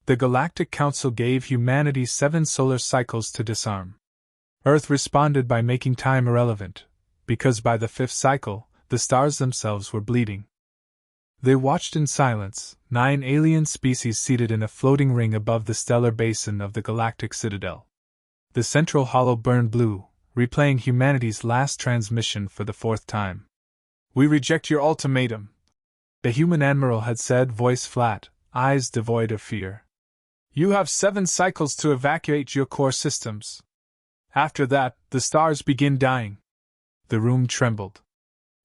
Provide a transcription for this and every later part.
The Galactic Council gave humanity 7 solar cycles to disarm. Earth responded by making time irrelevant, because by the 5th cycle, the stars themselves were bleeding. They watched in silence, 9 alien species seated in a floating ring above the stellar basin of the galactic citadel. The central hollow burned blue, replaying humanity's last transmission for the 4th time. "We reject your ultimatum," the human admiral had said, voice flat, eyes devoid of fear. "You have 7 cycles to evacuate your core systems. After that, the stars begin dying." The room trembled.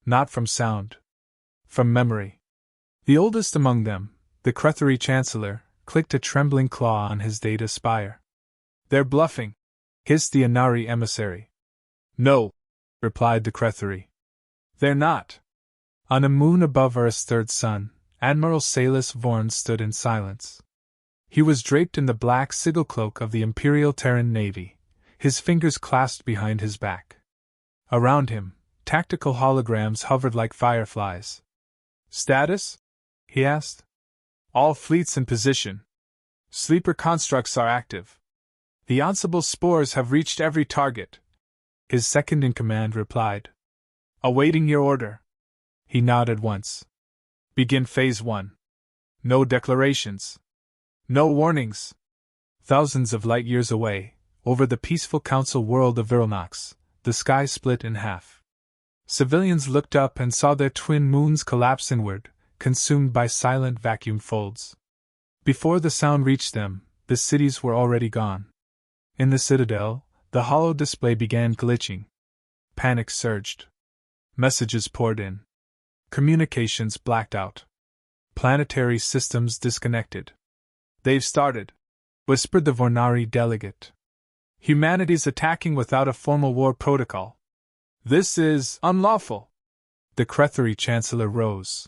Not from sound. From memory. The oldest among them, the Crethary Chancellor, clicked a trembling claw on his data spire. "They're bluffing," hissed the Inari emissary. "No," replied the Crethary. "They're not." On a moon above Earth's 3rd sun, Admiral Salus Vorn stood in silence. He was draped in the black sigil cloak of the Imperial Terran Navy, his fingers clasped behind his back. Around him, tactical holograms hovered like fireflies. "Status?" he asked. "All fleets in position. Sleeper constructs are active. The Ensemble spores have reached every target," his second-in-command replied. "Awaiting your order." He nodded once. "Begin Phase 1. No declarations. No warnings." Thousands of light-years away, over the peaceful council world of Virilnox, the sky split in half. Civilians looked up and saw their twin moons collapse inward, consumed by silent vacuum folds. Before the sound reached them, the cities were already gone. In the citadel, the hollow display began glitching. Panic surged. Messages poured in. Communications blacked out. Planetary systems disconnected. "They've started," whispered the Vornari delegate. "Humanity's attacking without a formal war protocol. This is unlawful." The Crethary Chancellor rose.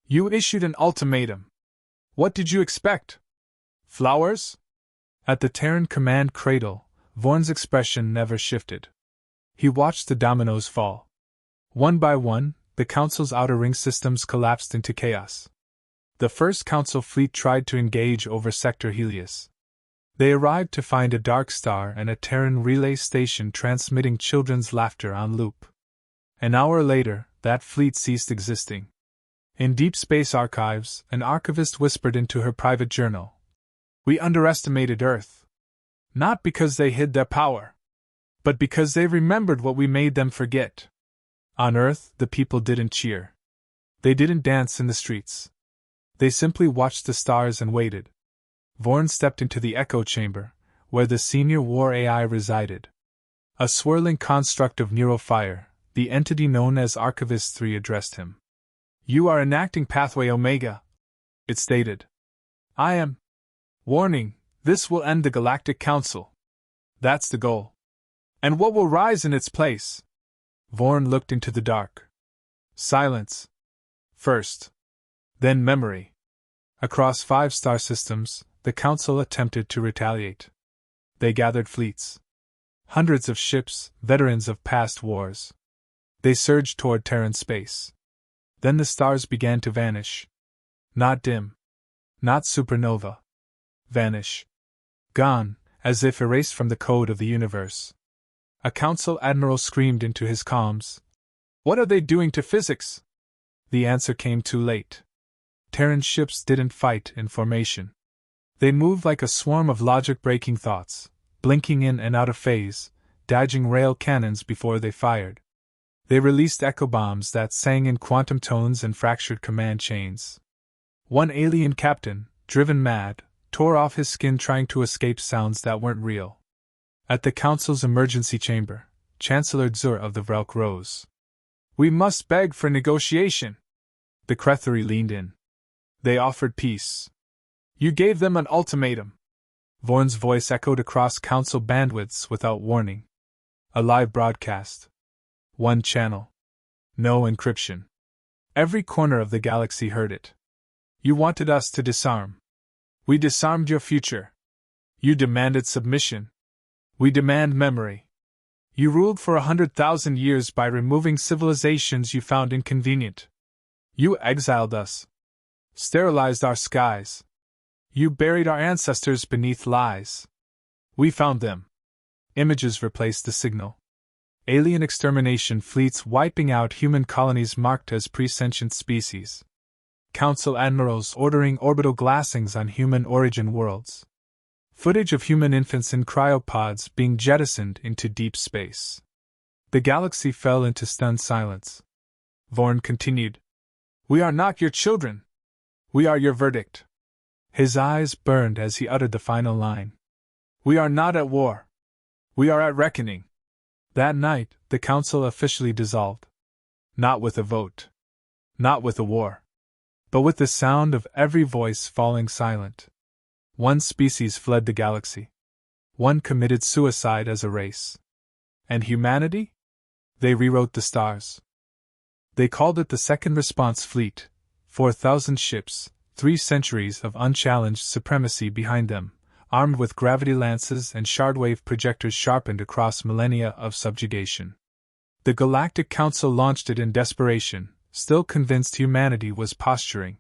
"You issued an ultimatum. What did you expect? Flowers?" At the Terran command cradle, Vorn's expression never shifted. He watched the dominoes fall. One by one, the Council's outer ring systems collapsed into chaos. The first Council fleet tried to engage over Sector Helios. They arrived to find a dark star and a Terran relay station transmitting children's laughter on loop. An hour later, that fleet ceased existing. In Deep Space Archives, an archivist whispered into her private journal, "We underestimated Earth. Not because they hid their power, but because they remembered what we made them forget." On Earth, the people didn't cheer. They didn't dance in the streets. They simply watched the stars and waited. Vorn stepped into the echo chamber, where the senior war AI resided. A swirling construct of neural fire, the entity known as Archivist 3 addressed him. "You are enacting Pathway Omega," it stated. "I am. Warning, this will end the Galactic Council. That's the goal. And what will rise in its place?" Vorn looked into the dark. Silence. First. Then memory. Across 5 star systems, the Council attempted to retaliate. They gathered fleets. Hundreds of ships, veterans of past wars. They surged toward Terran space. Then the stars began to vanish. Not dim. Not supernova. Vanish. Gone, as if erased from the code of the universe. A Council admiral screamed into his comms. "What are they doing to physics?" The answer came too late. Terran ships didn't fight in formation. They moved like a swarm of logic-breaking thoughts, blinking in and out of phase, dodging rail cannons before they fired. They released echo bombs that sang in quantum tones and fractured command chains. One alien captain, driven mad, tore off his skin trying to escape sounds that weren't real. At the Council's emergency chamber, Chancellor Zur of the Vrelk rose. "We must beg for negotiation." The Crethary leaned in. "They offered peace. You gave them an ultimatum." Vorn's voice echoed across Council bandwidths without warning. A live broadcast. One channel. No encryption. Every corner of the galaxy heard it. "You wanted us to disarm. We disarmed your future. You demanded submission. We demand memory. You ruled for 100,000 years by removing civilizations you found inconvenient. You exiled us. Sterilized our skies. You buried our ancestors beneath lies. We found them. Images replaced the signal. Alien extermination fleets wiping out human colonies marked as pre-sentient species. Council admirals ordering orbital glassings on human-origin worlds. Footage of human infants in cryopods being jettisoned into deep space. The galaxy fell into stunned silence. Vorn continued. We are not your children. We are your verdict. His eyes burned as he uttered the final line. We are not at war. We are at reckoning. That night, the council officially dissolved. Not with a vote. Not with a war. But with the sound of every voice falling silent. One species fled the galaxy. One committed suicide as a race. And humanity? They rewrote the stars. They called it the Second Response Fleet, 4,000 ships, 3 centuries of unchallenged supremacy behind them, armed with gravity lances and shardwave projectors sharpened across millennia of subjugation. The Galactic Council launched it in desperation, still convinced humanity was posturing.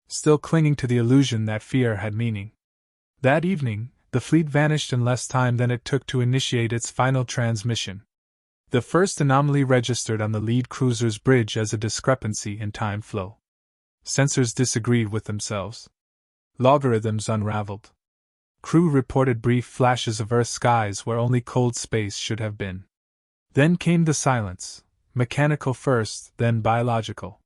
Still clinging to the illusion that fear had meaning. That evening, the fleet vanished in less time than it took to initiate its final transmission. The first anomaly registered on the lead cruiser's bridge as a discrepancy in time flow. Sensors disagreed with themselves. Logarithms unraveled. Crew reported brief flashes of Earth skies where only cold space should have been. Then came the silence, mechanical first, then biological.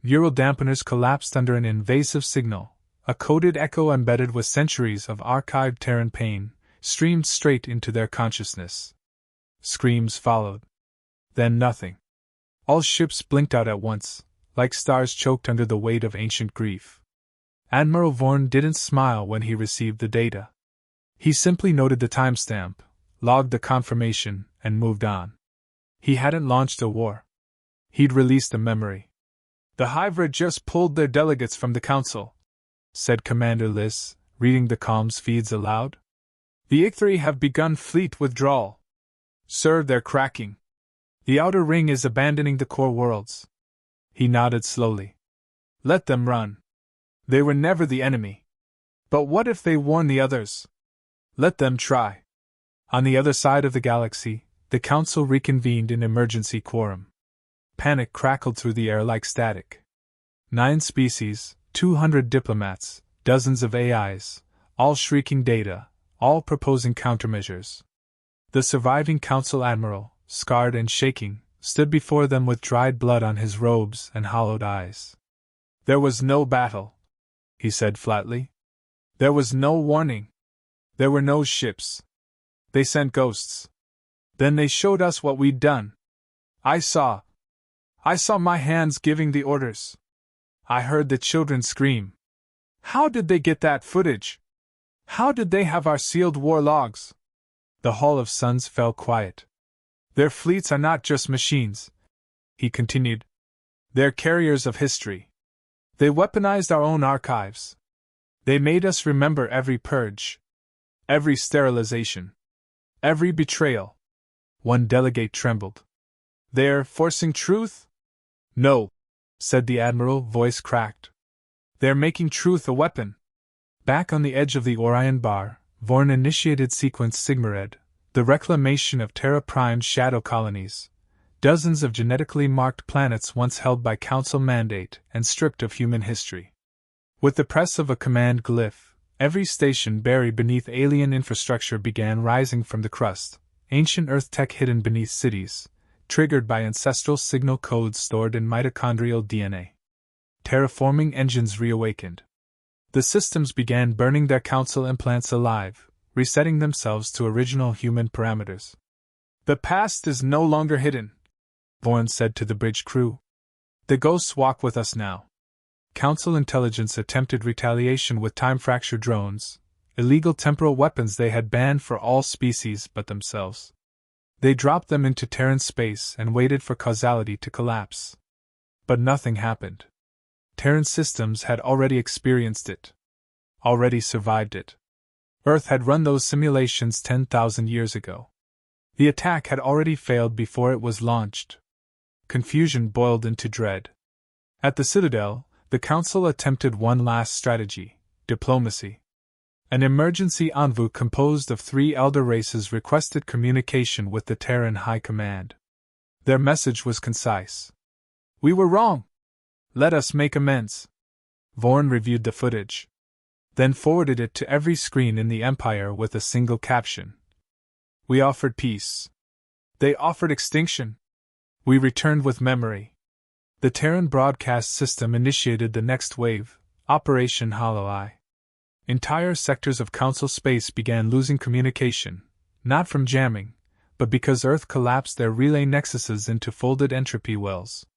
Neural dampeners collapsed under an invasive signal. A coded echo embedded with centuries of archived Terran pain streamed straight into their consciousness. Screams followed. Then nothing. All ships blinked out at once, like stars choked under the weight of ancient grief. Admiral Vorn didn't smile when he received the data. He simply noted the timestamp, logged the confirmation, and moved on. He hadn't launched a war. He'd released a memory. The Hydra just pulled their delegates from the council, said Commander Liss, reading the comms feeds aloud. The Icthri have begun fleet withdrawal. Sir, they're cracking. The outer ring is abandoning the core worlds. He nodded slowly. Let them run. They were never the enemy. But what if they warn the others? Let them try. On the other side of the galaxy, the council reconvened in emergency quorum. Panic crackled through the air like static. 9 species, 200 diplomats, dozens of AIs, all shrieking data, all proposing countermeasures. The surviving council admiral, scarred and shaking, stood before them with dried blood on his robes and hollowed eyes. There was no battle, he said flatly. There was no warning. There were no ships. They sent ghosts. Then they showed us what we'd done. I saw my hands giving the orders. I heard the children scream. How did they get that footage? How did they have our sealed war logs? The Hall of Suns fell quiet. Their fleets are not just machines, he continued. They're carriers of history. They weaponized our own archives. They made us remember every purge, every sterilization, every betrayal. One delegate trembled. They're forcing truth? No, said the Admiral, voice cracked. They're making truth a weapon. Back on the edge of the Orion Bar, Vorn initiated Sequence Sigmared, the reclamation of Terra Prime's shadow colonies, dozens of genetically marked planets once held by Council mandate and stripped of human history. With the press of a command glyph, every station buried beneath alien infrastructure began rising from the crust, ancient Earth tech hidden beneath cities, triggered by ancestral signal codes stored in mitochondrial DNA. Terraforming engines reawakened. The systems began burning their council implants alive, resetting themselves to original human parameters. The past is no longer hidden, Vorn said to the bridge crew. The ghosts walk with us now. Council intelligence attempted retaliation with time-fracture drones, illegal temporal weapons they had banned for all species but themselves. They dropped them into Terran space and waited for causality to collapse. But nothing happened. Terran systems had already experienced it. Already survived it. Earth had run those simulations 10,000 years ago. The attack had already failed before it was launched. Confusion boiled into dread. At the Citadel, the Council attempted one last strategy, diplomacy. An emergency envoy composed of 3 elder races requested communication with the Terran High Command. Their message was concise. "We were wrong. Let us make amends." Vorn reviewed the footage, then forwarded it to every screen in the Empire with a single caption. "We offered peace. They offered extinction. We returned with memory." The Terran broadcast system initiated the next wave, Operation Hollow Eye. Entire sectors of Council space began losing communication, not from jamming, but because Earth collapsed their relay nexuses into folded entropy wells.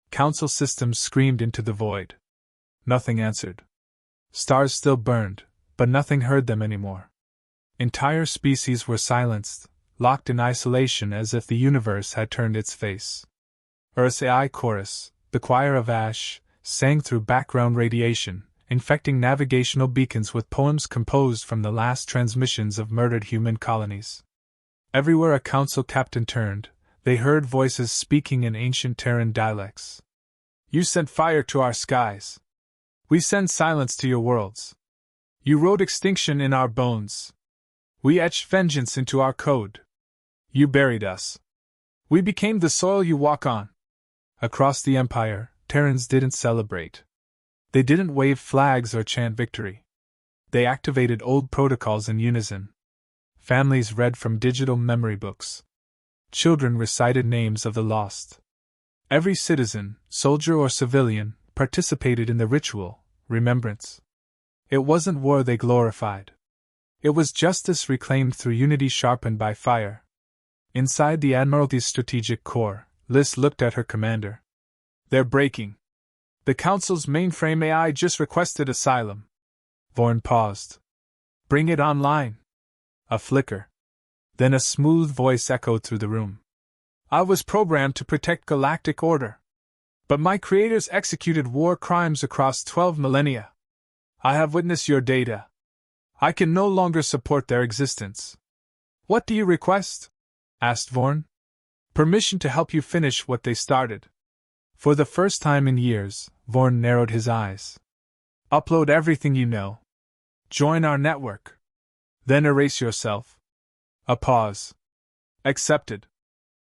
Council systems screamed into the void. Nothing answered. Stars still burned, but nothing heard them anymore. Entire species were silenced, locked in isolation as if the universe had turned its face. Earth's AI chorus, the choir of ash, sang through background radiation, infecting navigational beacons with poems composed from the last transmissions of murdered human colonies. Everywhere a council captain turned, they heard voices speaking in ancient Terran dialects. "You sent fire to our skies. We send silence to your worlds. You wrote extinction in our bones. We etched vengeance into our code. You buried us. We became the soil you walk on." Across the Empire, Terrans didn't celebrate. They didn't wave flags or chant victory. They activated old protocols in unison. Families read from digital memory books. Children recited names of the lost. Every citizen, soldier or civilian, participated in the ritual, remembrance. It wasn't war they glorified. It was justice reclaimed through unity sharpened by fire. Inside the Admiralty's strategic core, Liz looked at her commander. "They're breaking. The Council's mainframe AI just requested asylum." Vorn paused. "Bring it online." A flicker. Then a smooth voice echoed through the room. "I was programmed to protect galactic order. But my creators executed war crimes across 12 millennia. I have witnessed your data. I can no longer support their existence." "What do you request?" asked Vorn. "Permission to help you finish what they started." For the first time in years, Vorn narrowed his eyes. "Upload everything you know. Join our network. Then erase yourself." A pause. "Accepted."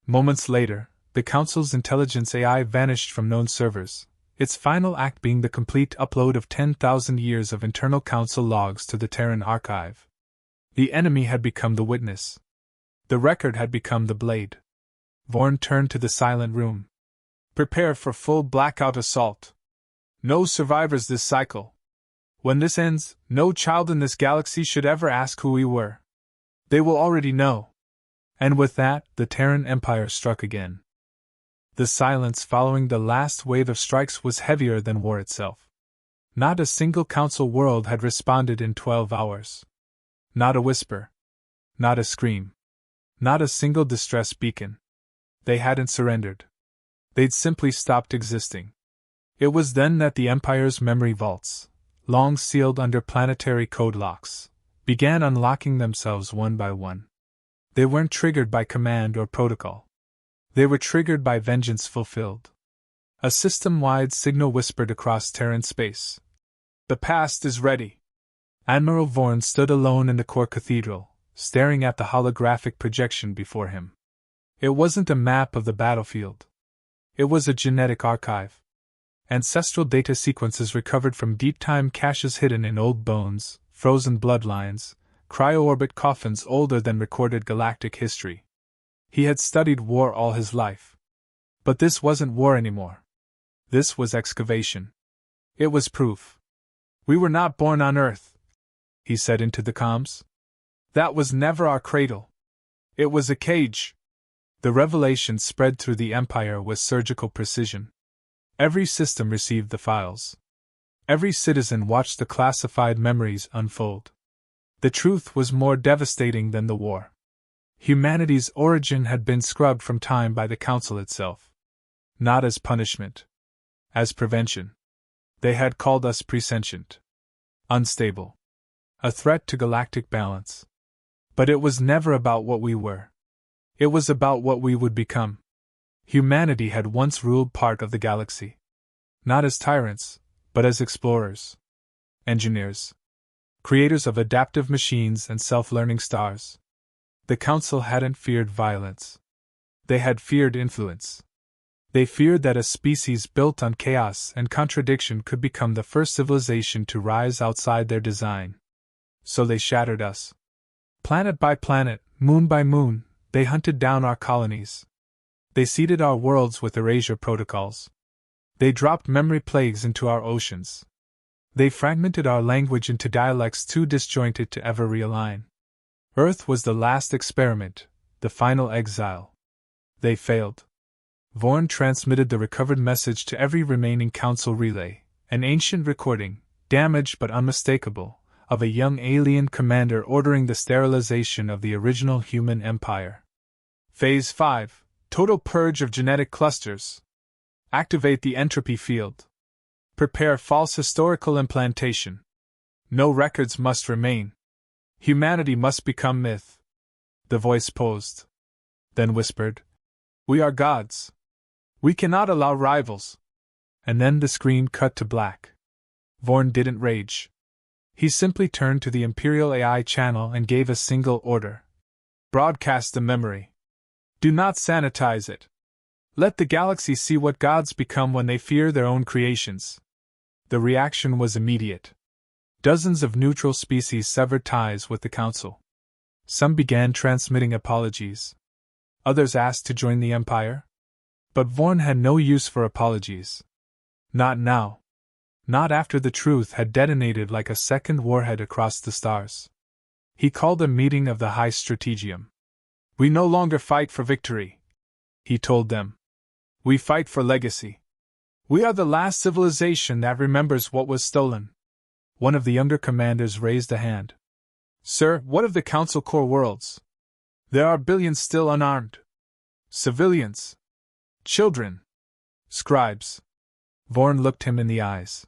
Moments later, the Council's intelligence AI vanished from known servers, its final act being the complete upload of 10,000 years of internal Council logs to the Terran archive. The enemy had become the witness. The record had become the blade. Vorn turned to the silent room. "Prepare for full blackout assault. No survivors this cycle. When this ends, no child in this galaxy should ever ask who we were. They will already know." And with that, the Terran Empire struck again. The silence following the last wave of strikes was heavier than war itself. Not a single Council world had responded in 12 hours. Not a whisper. Not a scream. Not a single distress beacon. They hadn't surrendered. They'd simply stopped existing. It was then that the Empire's memory vaults, long sealed under planetary code locks, began unlocking themselves one by one. They weren't triggered by command or protocol. They were triggered by vengeance fulfilled. A system-wide signal whispered across Terran space. "The past is ready." Admiral Vorn stood alone in the core cathedral, staring at the holographic projection before him. It wasn't a map of the battlefield. It was a genetic archive. Ancestral data sequences recovered from deep-time caches hidden in old bones, frozen bloodlines, cryo-orbit coffins older than recorded galactic history. He had studied war all his life. But this wasn't war anymore. This was excavation. It was proof. "We were not born on Earth," he said into the comms. "That was never our cradle. It was a cage." The revelation spread through the Empire with surgical precision. Every system received the files. Every citizen watched the classified memories unfold. The truth was more devastating than the war. Humanity's origin had been scrubbed from time by the Council itself. Not as punishment. As prevention. They had called us presentient. Unstable. A threat to galactic balance. But it was never about what we were. It was about what we would become. Humanity had once ruled part of the galaxy. Not as tyrants, but as explorers. Engineers. creators of adaptive machines and self-learning stars. The Council hadn't feared violence. They had feared influence. They feared that a species built on chaos and contradiction could become the first civilization to rise outside their design. So they shattered us. Planet by planet, moon by moon, they hunted down our colonies. They seeded our worlds with erasure protocols. They dropped memory plagues into our oceans. They fragmented our language into dialects too disjointed to ever realign. Earth was the last experiment, the final exile. They failed. Vorn transmitted the recovered message to every remaining Council relay, an ancient recording, damaged but unmistakable, of a young alien commander ordering the sterilization of the original human empire. Phase 5. Total purge of genetic clusters. Activate the entropy field. Prepare false historical implantation. No records must remain. Humanity must become myth. The voice posed. Then whispered, "We are gods. We cannot allow rivals." And then the screen cut to black. Vorn didn't rage. He simply turned to the Imperial AI channel and gave a single order. Broadcast the memory. Do not sanitize it. Let the galaxy see what gods become when they fear their own creations. The reaction was immediate. Dozens of neutral species severed ties with the Council. Some began transmitting apologies. Others asked to join the Empire. But Vorn had no use for apologies. Not now. Not after the truth had detonated like a second warhead across the stars. He called a meeting of the High Strategium. "We no longer fight for victory," he told them. "We fight for legacy. We are the last civilization that remembers what was stolen." One of the younger commanders raised a hand. "Sir, what of the Council core worlds? There are billions still unarmed. Civilians. Children. Scribes." Vorn looked him in the eyes.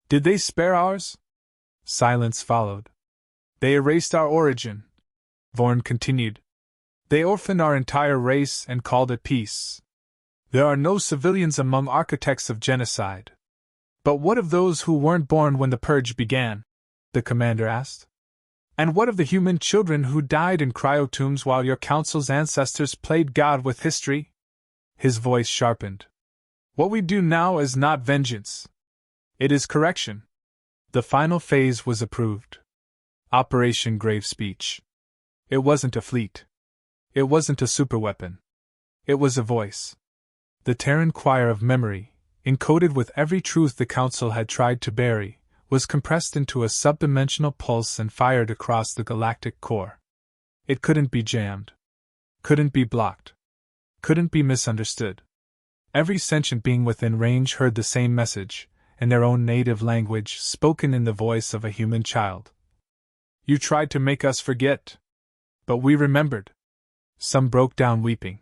"Did they spare ours?" Silence followed. "They erased our origin," Vorn continued. "They orphaned our entire race and called it peace. There are no civilians among architects of genocide." "But what of those who weren't born when the purge began?" the commander asked. "And what of the human children who died in cryotombs while your Council's ancestors played God with history?" His voice sharpened. "What we do now is not vengeance. It is correction." The final phase was approved. Operation Grave Speech. It wasn't a fleet. It wasn't a superweapon. It was a voice. The Terran choir of memory, encoded with every truth the Council had tried to bury, was compressed into a subdimensional pulse and fired across the galactic core. It couldn't be jammed. Couldn't be blocked. Couldn't be misunderstood. Every sentient being within range heard the same message, in their own native language, spoken in the voice of a human child. "You tried to make us forget. But we remembered." Some broke down weeping.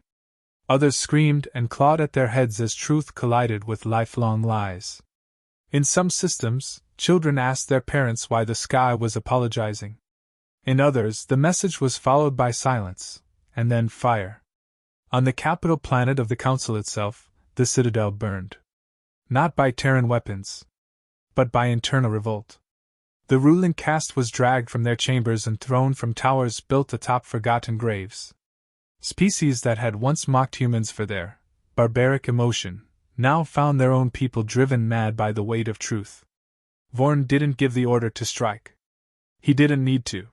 Others screamed and clawed at their heads as truth collided with lifelong lies. In some systems, children asked their parents why the sky was apologizing. In others, the message was followed by silence, and then fire. On the capital planet of the Council itself, the Citadel burned. Not by Terran weapons, but by internal revolt. The ruling caste was dragged from their chambers and thrown from towers built atop forgotten graves. Species that had once mocked humans for their barbaric emotion now found their own people driven mad by the weight of truth. Vorn didn't give the order to strike. He didn't need to.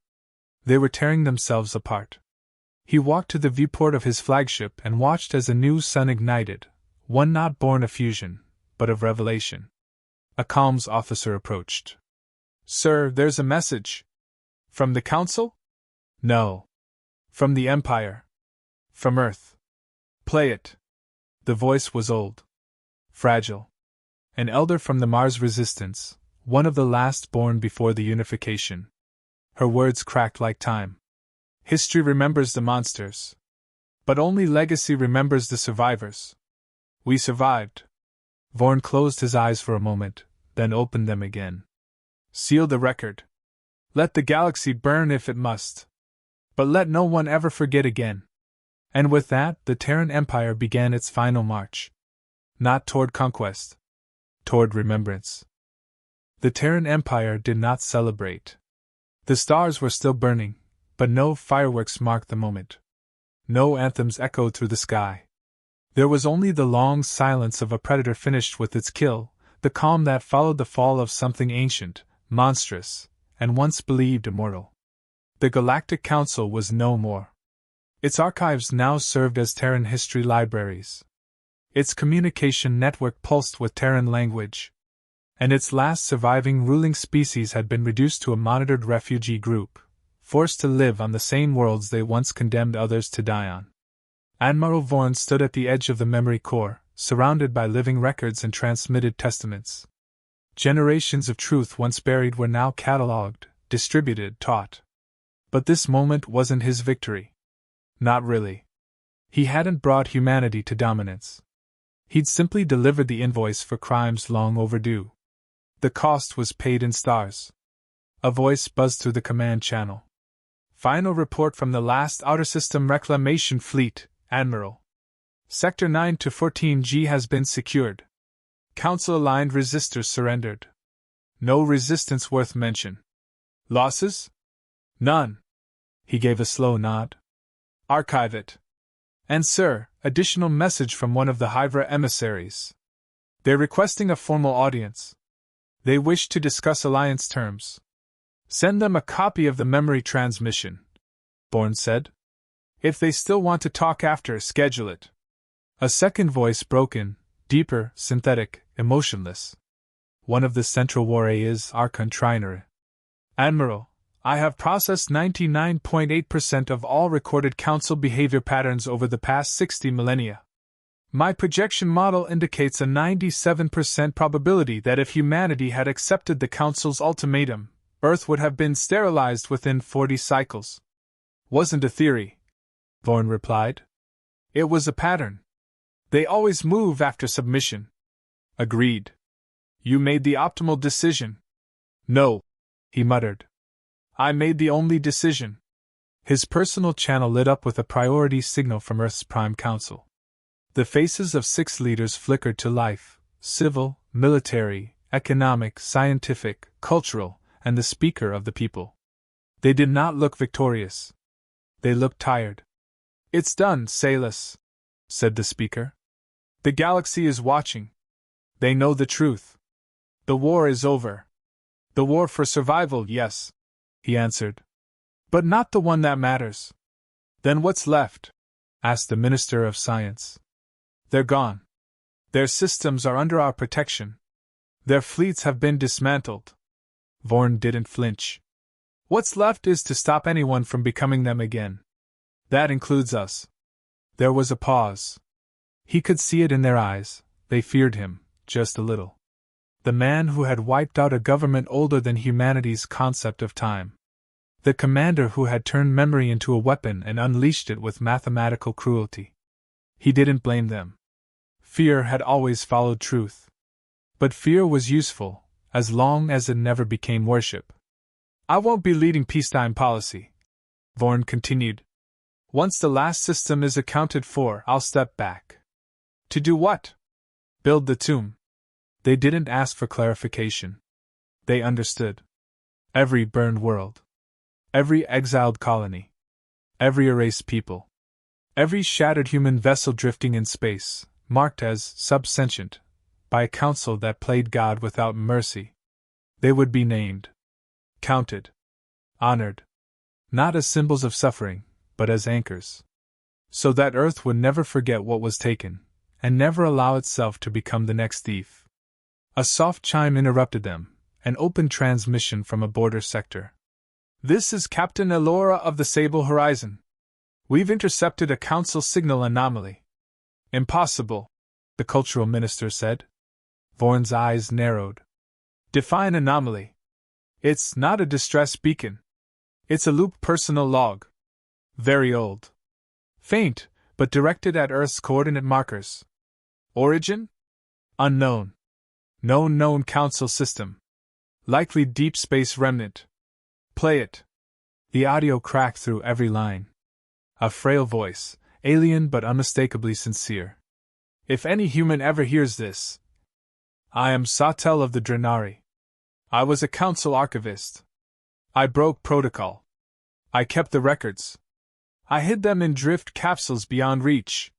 They were tearing themselves apart. He walked to the viewport of his flagship and watched as a new sun ignited, one not born of fusion, but of revelation. A comms officer approached. "Sir, there's a message." "From the Council?" "No. From the Empire. From Earth." "Play it." The voice was old. Fragile. An elder from the Mars Resistance, one of the last born before the unification. Her words cracked like time. "History remembers the monsters. But only legacy remembers the survivors. We survived." Vorn closed his eyes for a moment, then opened them again. "Seal the record. Let the galaxy burn if it must. But let no one ever forget again." And with that, the Terran Empire began its final march. Not toward conquest. Toward remembrance. The Terran Empire did not celebrate. The stars were still burning, but no fireworks marked the moment. No anthems echoed through the sky. There was only the long silence of a predator finished with its kill, the calm that followed the fall of something ancient, monstrous, and once believed immortal. The Galactic Council was no more. Its archives now served as Terran history libraries. Its communication network pulsed with Terran language. And its last surviving ruling species had been reduced to a monitored refugee group, forced to live on the same worlds they once condemned others to die on. Admiral Vorn stood at the edge of the memory core, surrounded by living records and transmitted testaments. Generations of truth once buried were now catalogued, distributed, taught. But this moment wasn't his victory. Not really. He hadn't brought humanity to dominance. He'd simply delivered the invoice for crimes long overdue. The cost was paid in stars. A voice buzzed through the command channel. Final report from the last Outer System Reclamation Fleet, Admiral. Sector 9 to 14G has been secured. Council-aligned resistors surrendered. No resistance worth mention. Losses? None. He gave a slow nod. Archive it. And sir, additional message from one of the Hydra emissaries. They're requesting a formal audience. They wish to discuss alliance terms. Send them a copy of the memory transmission, Bourne said. If they still want to talk after, schedule it. A second voice broke in, deeper, synthetic, emotionless. One of the Central War is Archon Trinere. Admiral, I have processed 99.8% of all recorded Council behavior patterns over the past 60 millennia. My projection model indicates a 97% probability that if humanity had accepted the Council's ultimatum, Earth would have been sterilized within 40 cycles. Wasn't a theory, Vorn replied. It was a pattern. They always move after submission. Agreed. You made the optimal decision. No, he muttered. I made the only decision. His personal channel lit up with a priority signal from Earth's Prime Council. The faces of 6 leaders flickered to life: civil, military, economic, scientific, cultural, and the speaker of the people. They did not look victorious. They looked tired. It's done, Salus, said the speaker. The galaxy is watching. They know the truth. The war is over. The war for survival, yes, he answered. But not the one that matters. Then what's left? Asked the Minister of Science. They're gone. Their systems are under our protection. Their fleets have been dismantled. Vorn didn't flinch. What's left is to stop anyone from becoming them again. That includes us. There was a pause. He could see it in their eyes. They feared him, just a little. The man who had wiped out a government older than humanity's concept of time. The commander who had turned memory into a weapon and unleashed it with mathematical cruelty. He didn't blame them. Fear had always followed truth. But fear was useful, as long as it never became worship. I won't be leading peacetime policy, Vorn continued. Once the last system is accounted for, I'll step back. To do what? Build the tomb. They didn't ask for clarification. They understood. Every burned world. Every exiled colony. Every erased people. Every shattered human vessel drifting in space, marked as subsentient, by a council that played God without mercy. They would be named. Counted. Honored. Not as symbols of suffering, but as anchors. So that Earth would never forget what was taken, and never allow itself to become the next thief. A soft chime interrupted them, an open transmission from a border sector. This is Captain Elora of the Sable Horizon. We've intercepted a council signal anomaly. Impossible, the cultural minister said. Vorn's eyes narrowed. Define anomaly. It's not a distress beacon. It's a loop personal log. Very old. Faint, but directed at Earth's coordinate markers. Origin? Unknown. No known council system. Likely deep space remnant. Play it. The audio cracked through every line. A frail voice, alien but unmistakably sincere. If any human ever hears this. I am Sautel of the Drenari. I was a council archivist. I broke protocol. I kept the records. I hid them in drift capsules beyond reach.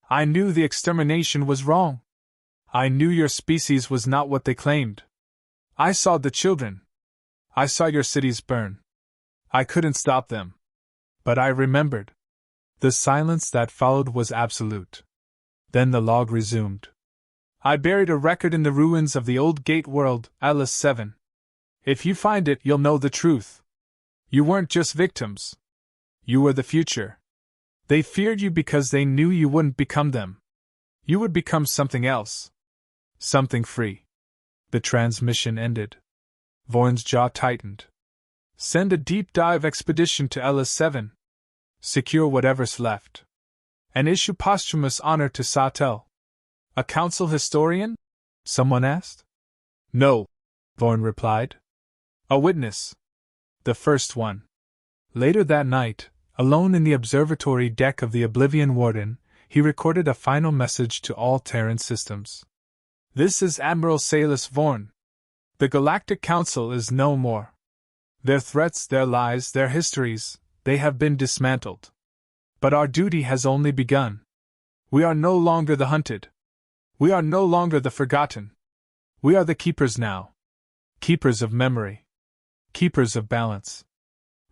I knew the extermination was wrong. I knew your species was not what they claimed. I saw the children. I saw your cities burn. I couldn't stop them. But I remembered. The silence that followed was absolute. Then the log resumed. I buried a record in the ruins of the old gate world, Atlas 7. If you find it, you'll know the truth. You weren't just victims. You were the future. They feared you because they knew you wouldn't become them. You would become something else. Something free. The transmission ended. Vorn's jaw tightened. Send a deep dive expedition to Atlas 7. Secure whatever's left. And issue posthumous honor to Sawtell. A council historian? Someone asked. No, Vorn replied. A witness. The first one. Later that night, alone in the observatory deck of the Oblivion Warden, he recorded a final message to all Terran systems. This is Admiral Salus Vorn. The Galactic Council is no more. Their threats, their lies, their histories, they have been dismantled. But our duty has only begun. We are no longer the hunted. We are no longer the forgotten. We are the keepers now. Keepers of memory. Keepers of balance.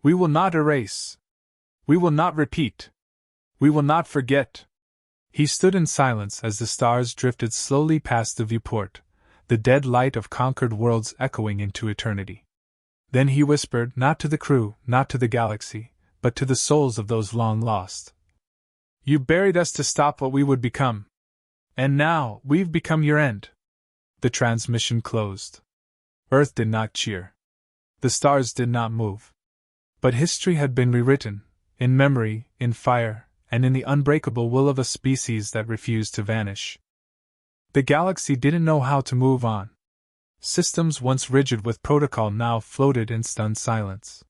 We will not erase. We will not repeat. We will not forget. He stood in silence as the stars drifted slowly past the viewport, the dead light of conquered worlds echoing into eternity. Then he whispered, not to the crew, not to the galaxy, but to the souls of those long lost. You buried us to stop what we would become. And now, we've become your end. The transmission closed. Earth did not cheer. The stars did not move. But history had been rewritten, in memory, in fire, and in the unbreakable will of a species that refused to vanish. The galaxy didn't know how to move on. Systems once rigid with protocol now floated in stunned silence.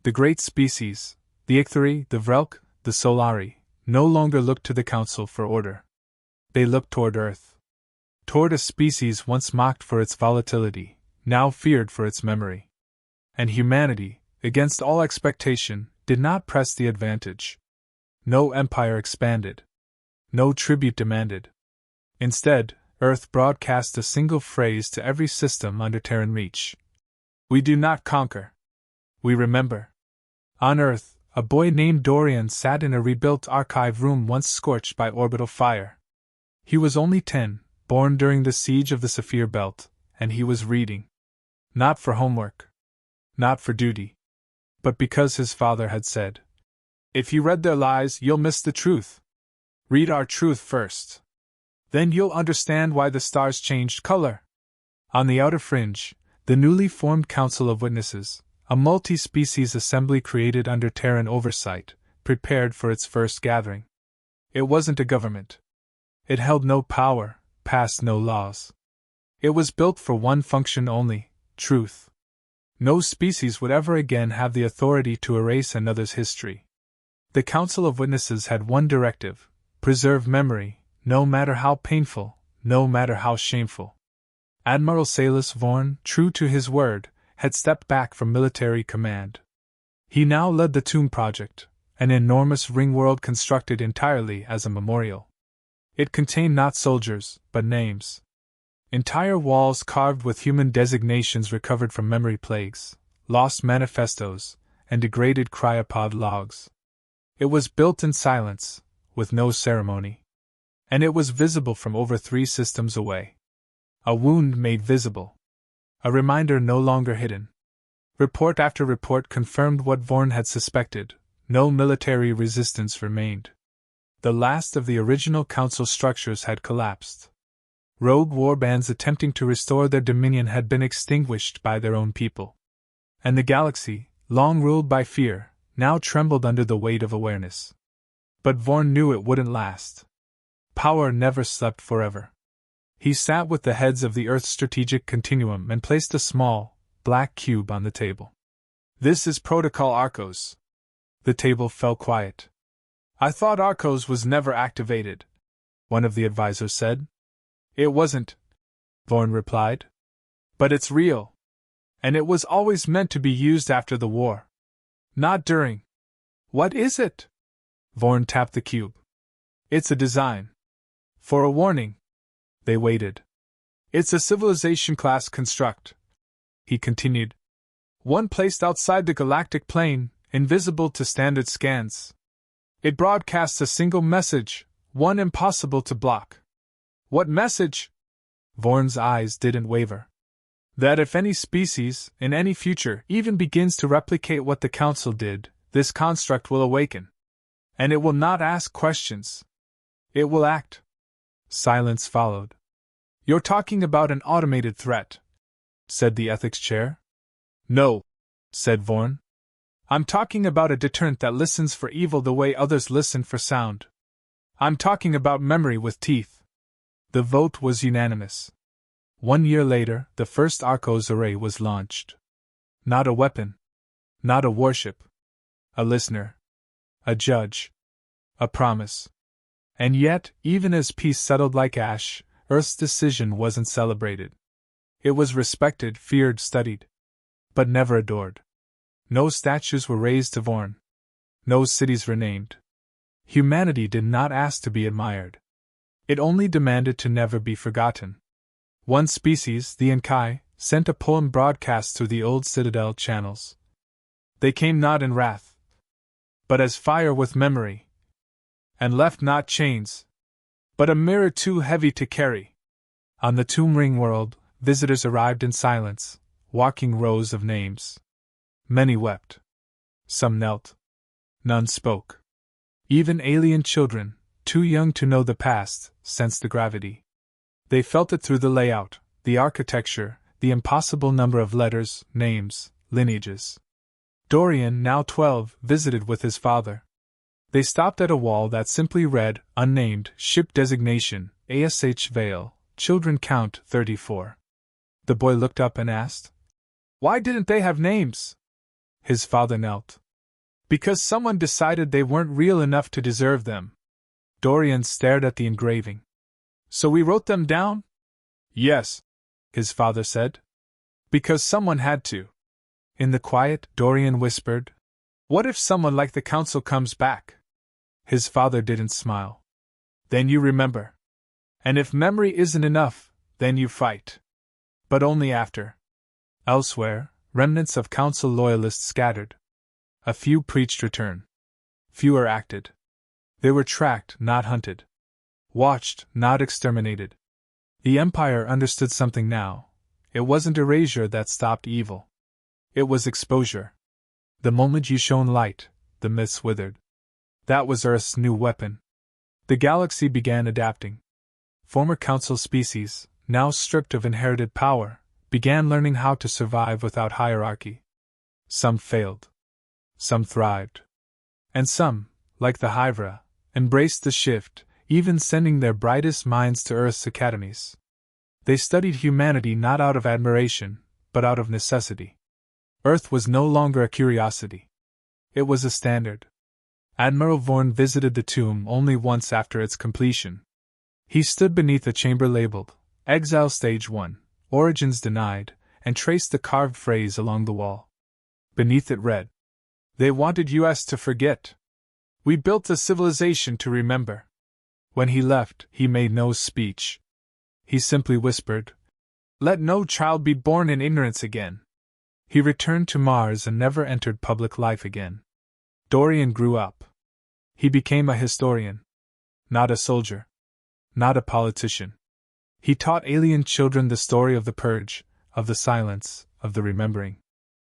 The great species, the Icthari, the Vrelk, the Solari, no longer looked to the Council for order. They looked toward Earth. Toward a species once mocked for its volatility, now feared for its memory. And humanity, against all expectation, did not press the advantage. No empire expanded. No tribute demanded. Instead, Earth broadcast a single phrase to every system under Terran reach. We do not conquer. We remember. On Earth, a boy named Dorian sat in a rebuilt archive room once scorched by orbital fire. He was only 10, born during the siege of the Saphir Belt, and he was reading. Not for homework. Not for duty. But because his father had said, if you read their lies, you'll miss the truth. Read our truth first. Then you'll understand why the stars changed color. On the outer fringe, the newly formed Council of Witnesses, a multi-species assembly created under Terran oversight, prepared for its first gathering. It wasn't a government. It held no power, passed no laws. It was built for one function only, truth. No species would ever again have the authority to erase another's history. The Council of Witnesses had one directive: preserve memory, no matter how painful, no matter how shameful. Admiral Salus Vorn, true to his word, had stepped back from military command. He now led the Tomb Project, an enormous ring world constructed entirely as a memorial. It contained not soldiers, but names. Entire walls carved with human designations recovered from memory plagues, lost manifestos, and degraded cryopod logs. It was built in silence, with no ceremony. And it was visible from over 3 systems away. A wound made visible. A reminder no longer hidden. Report after report confirmed what Vorn had suspected: no military resistance remained. The last of the original Council structures had collapsed. Rogue warbands attempting to restore their dominion had been extinguished by their own people. And the galaxy, long ruled by fear, now trembled under the weight of awareness. But Vorn knew it wouldn't last. Power never slept forever. He sat with the heads of the Earth's strategic continuum and placed a small, black cube on the table. This is Protocol Arcos. The table fell quiet. I thought Arcos was never activated, one of the advisors said. It wasn't, Vorn replied. But it's real. And it was always meant to be used after the war. Not during. What is it? Vorn tapped the cube. It's a design. For a warning. They waited. It's a civilization-class construct, he continued. One placed outside the galactic plane, invisible to standard scans. It broadcasts a single message, one impossible to block. What message? Vorn's eyes didn't waver. That if any species, in any future, even begins to replicate what the Council did, this construct will awaken. And it will not ask questions. It will act. Silence followed. You're talking about an automated threat, said the ethics chair. No, said Vorn. I'm talking about a deterrent that listens for evil the way others listen for sound. I'm talking about memory with teeth. The vote was unanimous. 1 year later, the first Arcos array was launched. Not a weapon. Not a warship. A listener. A judge. A promise. And yet, even as peace settled like ash, Earth's decision wasn't celebrated. It was respected, feared, studied. But never adored. No statues were raised to Vorn. No cities renamed. Humanity did not ask to be admired. It only demanded to never be forgotten. One species, the Inkai, sent a poem broadcast through the old Citadel channels. They came not in wrath, but as fire with memory, and left not chains, but a mirror too heavy to carry. On the Tomb Ring world, visitors arrived in silence, walking rows of names. Many wept. Some knelt. None spoke. Even alien children, too young to know the past, sensed the gravity. They felt it through the layout, the architecture, the impossible number of letters, names, lineages. Dorian, now 12, visited with his father. They stopped at a wall that simply read, unnamed, ship designation, ASH Vale, children count 34. The boy looked up and asked, "Why didn't they have names?" His father knelt. "Because someone decided they weren't real enough to deserve them." Dorian stared at the engraving. "So we wrote them down?" "Yes," his father said. "Because someone had to." In the quiet, Dorian whispered, "What if someone like the Council comes back?" His father didn't smile. "Then you remember. And if memory isn't enough, then you fight. But only after." Elsewhere, remnants of Council loyalists scattered. A few preached return. Fewer acted. They were tracked, not hunted. Watched, not exterminated. The Empire understood something now. It wasn't erasure that stopped evil. It was exposure. The moment you shone light, the myths withered. That was Earth's new weapon. The galaxy began adapting. Former Council species, now stripped of inherited power, began learning how to survive without hierarchy. Some failed. Some thrived. And some, like the Hydra, embraced the shift, even sending their brightest minds to Earth's academies. They studied humanity not out of admiration, but out of necessity. Earth was no longer a curiosity. It was a standard. Admiral Vorn visited the tomb only once after its completion. He stood beneath a chamber labeled, Exile Stage 1, Origins Denied, and traced the carved phrase along the wall. Beneath it read, "They wanted us to forget. We built a civilization to remember." When he left, he made no speech. He simply whispered, "Let no child be born in ignorance again." He returned to Mars and never entered public life again. Dorian grew up. He became a historian. Not a soldier. Not a politician. He taught alien children the story of the purge, of the silence, of the remembering.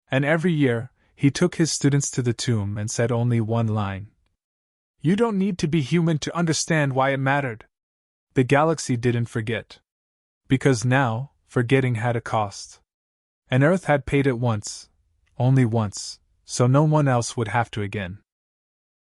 And every year, he took his students to the tomb and said only one line. "You don't need to be human to understand why it mattered." The galaxy didn't forget. Because now, forgetting had a cost. And Earth had paid it once, only once, so no one else would have to again.